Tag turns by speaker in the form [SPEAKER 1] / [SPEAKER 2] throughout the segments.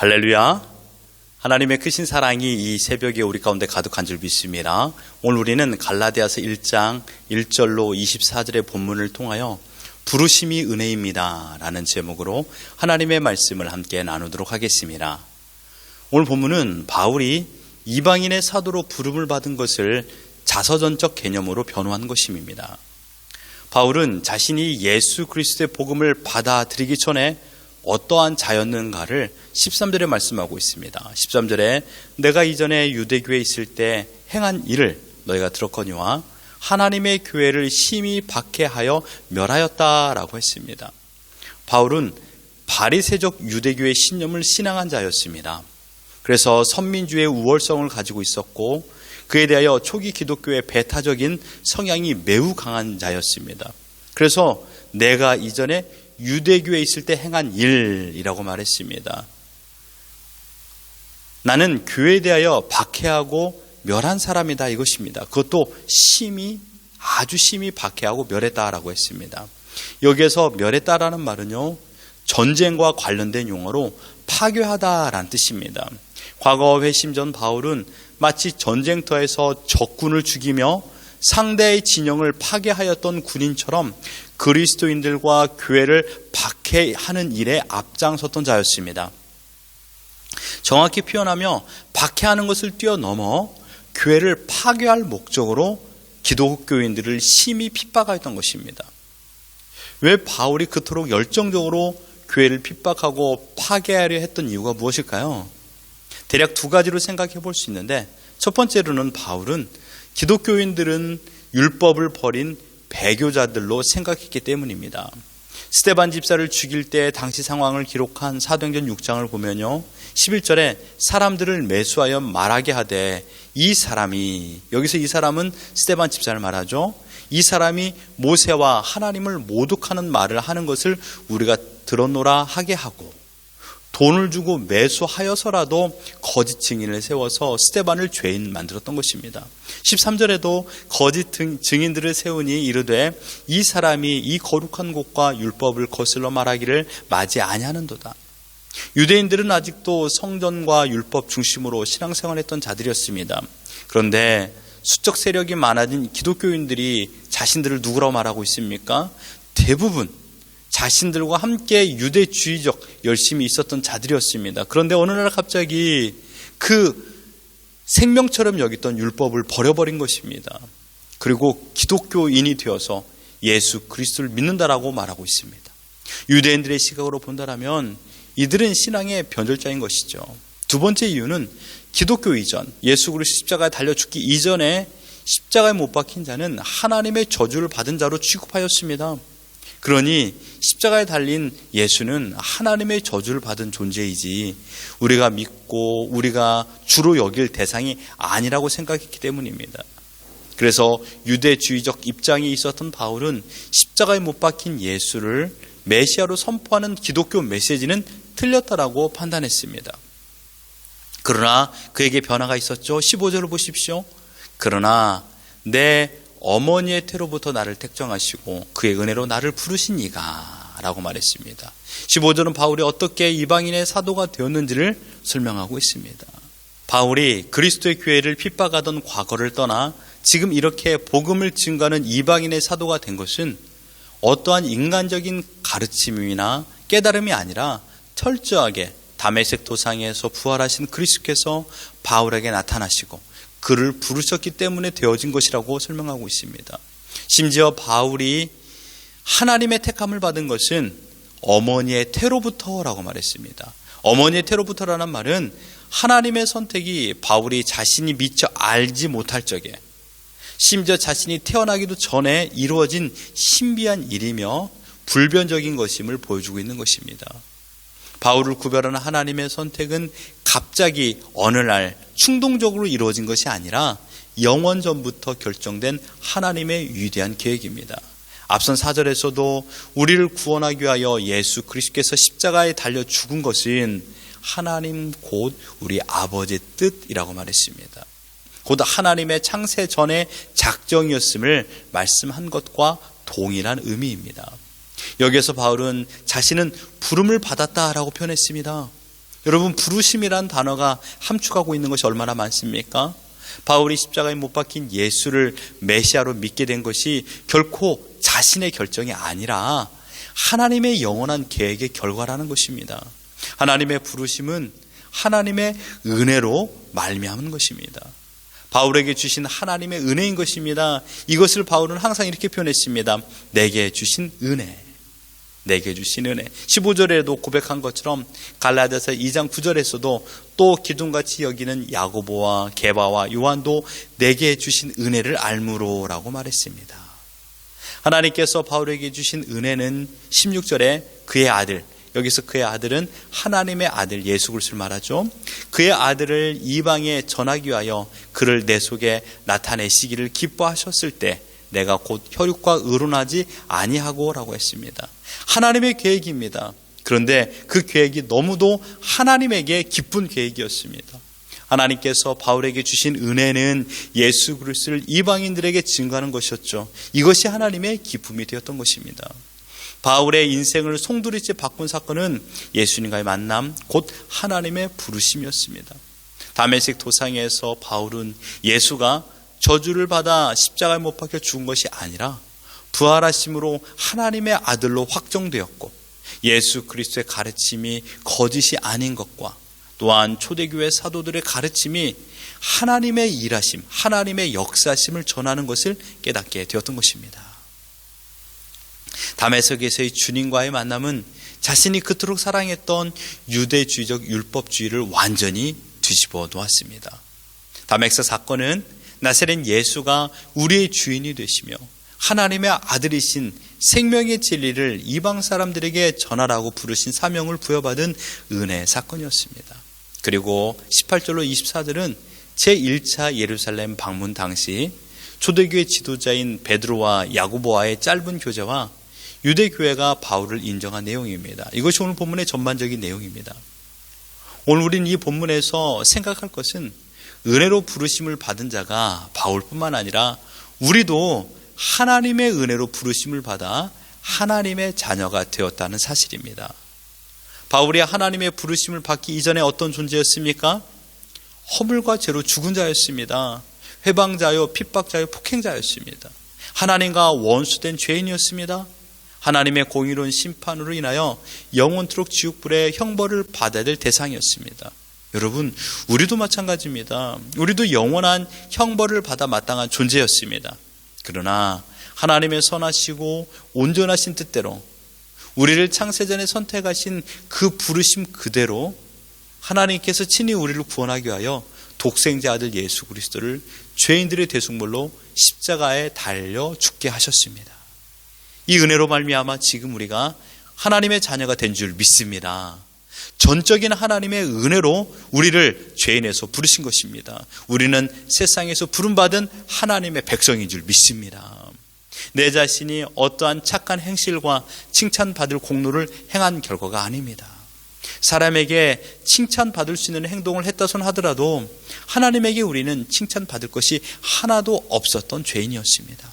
[SPEAKER 1] 할렐루야. 하나님의 크신 사랑이 이 새벽에 우리 가운데 가득한 줄 믿습니다. 오늘 우리는 갈라디아서 1장 1절로 24절의 본문을 통하여 부르심이 은혜입니다 라는 제목으로 하나님의 말씀을 함께 나누도록 하겠습니다. 오늘 본문은 바울이 이방인의 사도로 부름을 받은 것을 자서전적 개념으로 변호한 것입니다. 바울은 자신이 예수 그리스도의 복음을 받아들이기 전에 어떠한 자였는가를 13절에 말씀하고 있습니다. 13절에 내가 이전에 유대교에 있을 때 행한 일을 너희가 들었거니와 하나님의 교회를 심히 박해하여 멸하였다라고 했습니다. 바울은 바리새적 유대교의 신념을 신앙한 자였습니다. 그래서 선민주의 우월성을 가지고 있었고 그에 대하여 초기 기독교의 배타적인 성향이 매우 강한 자였습니다. 그래서 내가 이전에 유대교에 있을 때 행한 일이라고 말했습니다. 나는 교회에 대하여 박해하고 멸한 사람이다 이것입니다. 그것도 아주 심히 박해하고 멸했다라고 했습니다. 여기에서 멸했다라는 말은요, 전쟁과 관련된 용어로 파괴하다라는 뜻입니다. 과거 회심 전 바울은 마치 전쟁터에서 적군을 죽이며 상대의 진영을 파괴하였던 군인처럼 그리스도인들과 교회를 박해하는 일에 앞장섰던 자였습니다. 정확히 표현하며 박해하는 것을 뛰어넘어 교회를 파괴할 목적으로 기독교인들을 심히 핍박하였던 것입니다. 왜 바울이 그토록 열정적으로 교회를 핍박하고 파괴하려 했던 이유가 무엇일까요? 대략 두 가지로 생각해 볼 수 있는데, 첫 번째로는 바울은 기독교인들은 율법을 버린 배교자들로 생각했기 때문입니다. 스데반 집사를 죽일 때 당시 상황을 기록한 사도행전 6장을 보면요, 11절에 사람들을 매수하여 말하게 하되 이 사람이, 여기서 이 사람은 스데반 집사를 말하죠. 이 사람이 모세와 하나님을 모독하는 말을 하는 것을 우리가 들었노라 하게 하고 돈을 주고 매수하여서라도 거짓 증인을 세워서 스데반을 죄인 만들었던 것입니다. 13절에도 거짓 증인들을 세우니 이르되 이 사람이 이 거룩한 곳과 율법을 거슬러 말하기를 맞이 아니하는도다. 유대인들은 아직도 성전과 율법 중심으로 신앙생활했던 자들이었습니다. 그런데 수적 세력이 많아진 기독교인들이 자신들을 누구라고 말하고 있습니까? 대부분 자신들과 함께 유대주의적 열심이 있었던 자들이었습니다. 그런데 어느 날 갑자기 그 생명처럼 여겼던 율법을 버려버린 것입니다. 그리고 기독교인이 되어서 예수 그리스도를 믿는다라고 말하고 있습니다. 유대인들의 시각으로 본다라면 이들은 신앙의 변절자인 것이죠. 두 번째 이유는 기독교 이전, 예수 그리스도 십자가에 달려 죽기 이전에 십자가에 못 박힌 자는 하나님의 저주를 받은 자로 취급하였습니다. 그러니 십자가에 달린 예수는 하나님의 저주를 받은 존재이지 우리가 믿고 우리가 주로 여길 대상이 아니라고 생각했기 때문입니다. 그래서 유대주의적 입장이 있었던 바울은 십자가에 못 박힌 예수를 메시아로 선포하는 기독교 메시지는 틀렸다라고 판단했습니다. 그러나 그에게 변화가 있었죠. 15절을 보십시오. 그러나 내 어머니의 태로부터 나를 택정하시고 그의 은혜로 나를 부르신 이가 라고 말했습니다. 15절은 바울이 어떻게 이방인의 사도가 되었는지를 설명하고 있습니다. 바울이 그리스도의 교회를 핍박하던 과거를 떠나 지금 이렇게 복음을 증거하는 이방인의 사도가 된 것은 어떠한 인간적인 가르침이나 깨달음이 아니라 철저하게 다메섹 도상에서 부활하신 그리스도께서 바울에게 나타나시고 그를 부르셨기 때문에 되어진 것이라고 설명하고 있습니다. 심지어 바울이 하나님의 택함을 받은 것은 어머니의 태로부터라고 말했습니다. 어머니의 태로부터라는 말은 하나님의 선택이 바울이 자신이 미처 알지 못할 적에, 심지어 자신이 태어나기도 전에 이루어진 신비한 일이며 불변적인 것임을 보여주고 있는 것입니다. 바울을 구별하는 하나님의 선택은 갑자기 어느 날 충동적으로 이루어진 것이 아니라 영원 전부터 결정된 하나님의 위대한 계획입니다. 앞선 4절에서도 우리를 구원하기 위하여 예수 그리스도께서 십자가에 달려 죽은 것은 하나님 곧 우리 아버지의 뜻이라고 말했습니다. 곧 하나님의 창세 전의 작정이었음을 말씀한 것과 동일한 의미입니다. 여기에서 바울은 자신은 부름을 받았다라고 표현했습니다. 여러분, 부르심이란 단어가 함축하고 있는 것이 얼마나 많습니까? 바울이 십자가에 못 박힌 예수를 메시아로 믿게 된 것이 결코 자신의 결정이 아니라 하나님의 영원한 계획의 결과라는 것입니다. 하나님의 부르심은 하나님의 은혜로 말미암은 것입니다. 바울에게 주신 하나님의 은혜인 것입니다. 이것을 바울은 항상 이렇게 표현했습니다. 내게 주신 은혜. 내게 주신 은혜. 15절에도 고백한 것처럼 갈라디아서 2장 9절에서도 또 기둥같이 여기는 야고보와 게바와 요한도 내게 주신 은혜를 알므로라고 말했습니다. 하나님께서 바울에게 주신 은혜는 16절에 그의 아들, 여기서 그의 아들은 하나님의 아들 예수 그리스도를 말하죠. 그의 아들을 이방에 전하기 위하여 그를 내 속에 나타내시기를 기뻐하셨을 때 내가 곧 혈육과 의논하지 아니하고 라고 했습니다. 하나님의 계획입니다. 그런데 그 계획이 너무도 하나님에게 기쁜 계획이었습니다. 하나님께서 바울에게 주신 은혜는 예수 그리스도를 이방인들에게 증거하는 것이었죠. 이것이 하나님의 기쁨이 되었던 것입니다. 바울의 인생을 송두리째 바꾼 사건은 예수님과의 만남, 곧 하나님의 부르심이었습니다. 다메섹 도상에서 바울은 예수가 저주를 받아 십자가에 못 박혀 죽은 것이 아니라 부활하심으로 하나님의 아들로 확정되었고 예수 그리스도의 가르침이 거짓이 아닌 것과 또한 초대교회 사도들의 가르침이 하나님의 일하심, 하나님의 역사심을 전하는 것을 깨닫게 되었던 것입니다. 다메섹에서의 주님과의 만남은 자신이 그토록 사랑했던 유대주의적 율법주의를 완전히 뒤집어 놓았습니다. 다메섹 사건은 나사렛 예수가 우리의 주인이 되시며 하나님의 아들이신 생명의 진리를 이방 사람들에게 전하라고 부르신 사명을 부여받은 은혜의 사건이었습니다. 그리고 18절로 24절은 제1차 예루살렘 방문 당시 초대교회 지도자인 베드로와 야고보와의 짧은 교제와 유대교회가 바울을 인정한 내용입니다. 이것이 오늘 본문의 전반적인 내용입니다. 오늘 우리는 이 본문에서 생각할 것은 은혜로 부르심을 받은 자가 바울뿐만 아니라 우리도 하나님의 은혜로 부르심을 받아 하나님의 자녀가 되었다는 사실입니다. 바울이 하나님의 부르심을 받기 이전에 어떤 존재였습니까? 허물과 죄로 죽은 자였습니다. 회방자요, 핍박자요, 폭행자였습니다. 하나님과 원수된 죄인이었습니다. 하나님의 공의로운 심판으로 인하여 영원토록 지옥불의 형벌을 받아야 될 대상이었습니다. 여러분, 우리도 마찬가지입니다. 우리도 영원한 형벌을 받아 마땅한 존재였습니다. 그러나 하나님의 선하시고 온전하신 뜻대로 우리를 창세전에 선택하신 그 부르심 그대로 하나님께서 친히 우리를 구원하기 위하여 독생자 아들 예수 그리스도를 죄인들의 대속물로 십자가에 달려 죽게 하셨습니다. 이 은혜로 말미암아 지금 우리가 하나님의 자녀가 된 줄 믿습니다. 전적인 하나님의 은혜로 우리를 죄인에서 부르신 것입니다. 우리는 세상에서 부름받은 하나님의 백성인 줄 믿습니다. 내 자신이 어떠한 착한 행실과 칭찬받을 공로를 행한 결과가 아닙니다. 사람에게 칭찬받을 수 있는 행동을 했다손 하더라도 하나님에게 우리는 칭찬받을 것이 하나도 없었던 죄인이었습니다.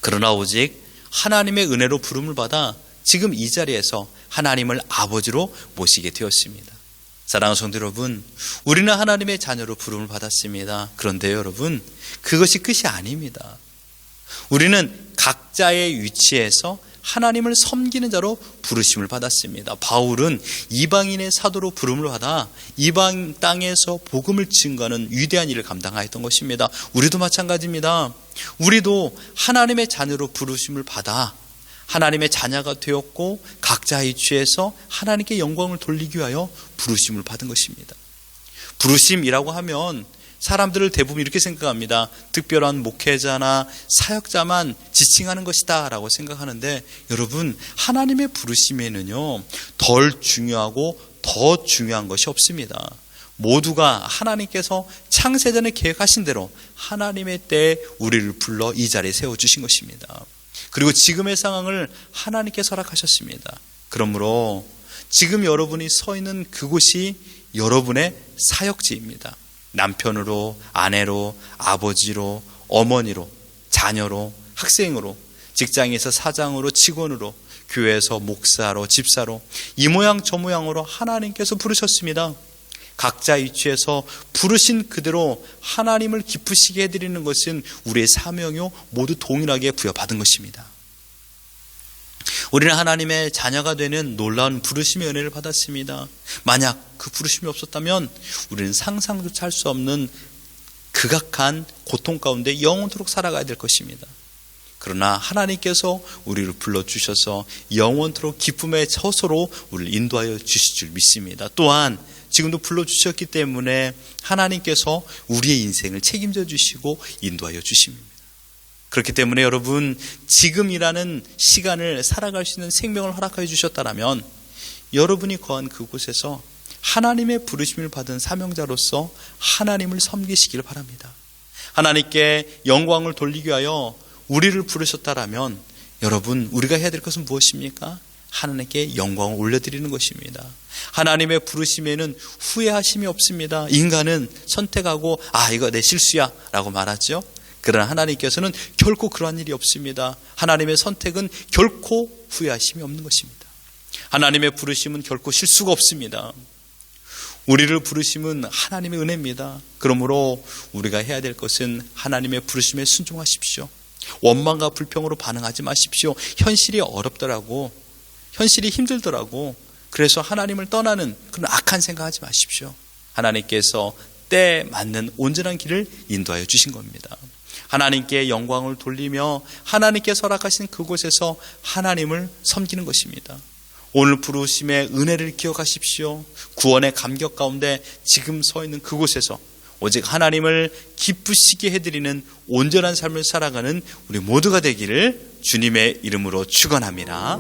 [SPEAKER 1] 그러나 오직 하나님의 은혜로 부름을 받아 지금 이 자리에서 하나님을 아버지로 모시게 되었습니다. 사랑하는 성도 여러분, 우리는 하나님의 자녀로 부름을 받았습니다. 그런데 여러분, 그것이 끝이 아닙니다. 우리는 각자의 위치에서 하나님을 섬기는 자로 부르심을 받았습니다. 바울은 이방인의 사도로 부름을 받아 이방 땅에서 복음을 증거하는 위대한 일을 감당하였던 것입니다. 우리도 마찬가지입니다. 우리도 하나님의 자녀로 부르심을 받아 하나님의 자녀가 되었고 각자의 위치에서 하나님께 영광을 돌리기 위하여 부르심을 받은 것입니다. 부르심이라고 하면 사람들을 대부분 이렇게 생각합니다. 특별한 목회자나 사역자만 지칭하는 것이다 라고 생각하는데, 여러분, 하나님의 부르심에는요 덜 중요하고 더 중요한 것이 없습니다. 모두가 하나님께서 창세전에 계획하신 대로 하나님의 때에 우리를 불러 이 자리에 세워주신 것입니다. 그리고 지금의 상황을 하나님께서 허락하셨습니다. 그러므로 지금 여러분이 서 있는 그곳이 여러분의 사역지입니다. 남편으로, 아내로, 아버지로, 어머니로, 자녀로, 학생으로, 직장에서 사장으로, 직원으로, 교회에서 목사로, 집사로 이 모양 저 모양으로 하나님께서 부르셨습니다. 각자 위치에서 부르신 그대로 하나님을 기쁘시게 해드리는 것은 우리의 사명이요 모두 동일하게 부여받은 것입니다. 우리는 하나님의 자녀가 되는 놀라운 부르심의 은혜를 받았습니다. 만약 그 부르심이 없었다면 우리는 상상조차 할 수 없는 극악한 고통 가운데 영원토록 살아가야 될 것입니다. 그러나 하나님께서 우리를 불러주셔서 영원토록 기쁨의 처소로 우리를 인도하여 주실 줄 믿습니다. 또한 지금도 불러주셨기 때문에 하나님께서 우리의 인생을 책임져 주시고 인도하여 주십니다. 그렇기 때문에 여러분, 지금이라는 시간을 살아갈 수 있는 생명을 허락하여 주셨다면 여러분이 거한 그곳에서 하나님의 부르심을 받은 사명자로서 하나님을 섬기시길 바랍니다. 하나님께 영광을 돌리기 위하여 우리를 부르셨다면 여러분, 우리가 해야 될 것은 무엇입니까? 하나님께 영광을 올려드리는 것입니다. 하나님의 부르심에는 후회하심이 없습니다. 인간은 선택하고 이거 내 실수야 라고 말하죠. 그러나 하나님께서는 결코 그러한 일이 없습니다. 하나님의 선택은 결코 후회하심이 없는 것입니다. 하나님의 부르심은 결코 실수가 없습니다. 우리를 부르심은 하나님의 은혜입니다. 그러므로 우리가 해야 될 것은 하나님의 부르심에 순종하십시오. 원망과 불평으로 반응하지 마십시오. 현실이 어렵더라고, 현실이 힘들더라고, 그래서 하나님을 떠나는 그런 악한 생각하지 마십시오. 하나님께서 때에 맞는 온전한 길을 인도하여 주신 겁니다. 하나님께 영광을 돌리며 하나님께서 허락하신 그곳에서 하나님을 섬기는 것입니다. 오늘 부르심의 은혜를 기억하십시오. 구원의 감격 가운데 지금 서 있는 그곳에서 오직 하나님을 기쁘시게 해드리는 온전한 삶을 살아가는 우리 모두가 되기를 주님의 이름으로 축원합니다.